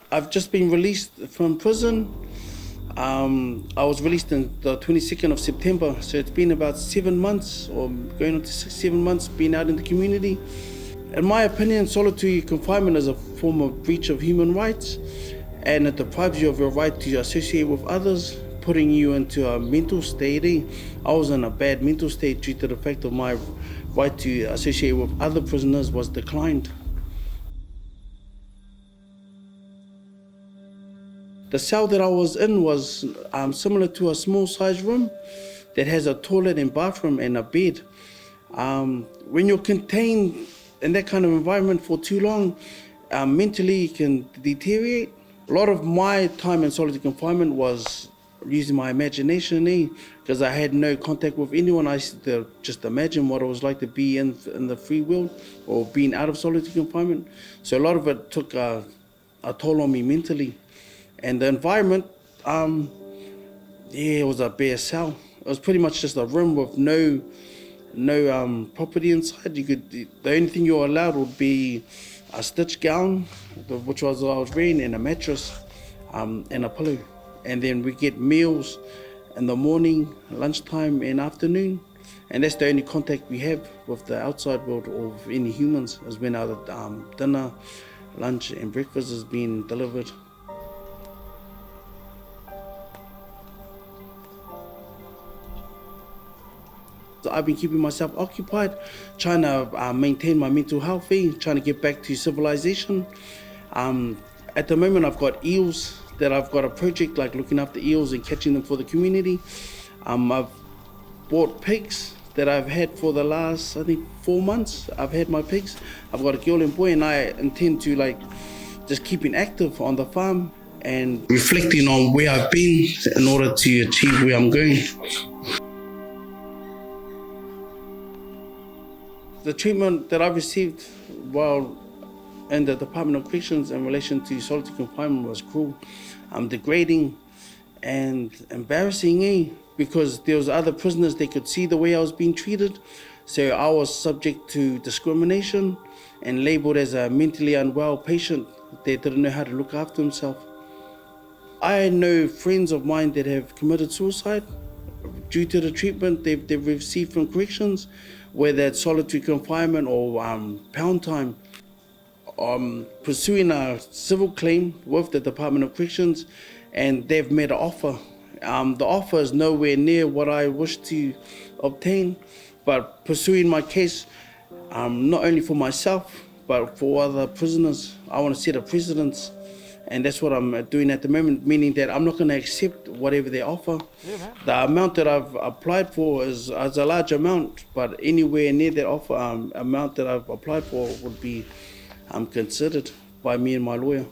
I've just been released from prison. I was released on the 22nd of September, so it's been about 7 months, or going on to 7 months, being out in the community. In my opinion, solitary confinement is a form of breach of human rights, and it deprives you of your right to associate with others, putting you into a mental state. I was in a bad mental state due to the fact of my right to associate with other prisoners was declined. The cell that I was in was similar to a small-sized room that has a toilet and bathroom and a bed. When you're contained in that kind of environment for too long, mentally you can deteriorate. A lot of my time in solitary confinement was using my imagination, because I had no contact with anyone. I used to just imagine what it was like to be in the free world or being out of solitary confinement. So a lot of it took a toll on me mentally. And the environment, it was a bare cell. It was pretty much just a room with no property inside. The only thing you were allowed would be a stitch gown, which was I was wearing, and a mattress, and a pillow. And then we get meals in the morning, lunchtime, and afternoon. And that's the only contact we have with the outside world or with any humans, is when our dinner, lunch, and breakfast is being delivered. I've been keeping myself occupied, trying to maintain my mental health, trying to get back to civilization. At the moment, I've got eels that I've got a project like looking after eels and catching them for the community. I've bought pigs that I've had for the last, I think, 4 months. I've had my pigs. I've got a girl and boy, and I intend to just keeping active on the farm and reflecting on where I've been in order to achieve where I'm going. The treatment that I received while in the Department of Corrections in relation to solitary confinement was cruel, degrading, and embarrassing, because there was other prisoners, they could see the way I was being treated. So I was subject to discrimination and labeled as a mentally unwell patient that didn't know how to look after himself. I know friends of mine that have committed suicide due to the treatment they've received from corrections, whether it's solitary confinement or pound time. Pursuing a civil claim with the Department of Corrections, and they've made an offer. The offer is nowhere near what I wish to obtain, but pursuing my case, not only for myself, but for other prisoners, I want to set a precedence. And that's what I'm doing at the moment, meaning that I'm not going to accept whatever they offer. The amount that I've applied for is a large amount, but anywhere near that offer amount that I've applied for would be considered by me and my lawyer.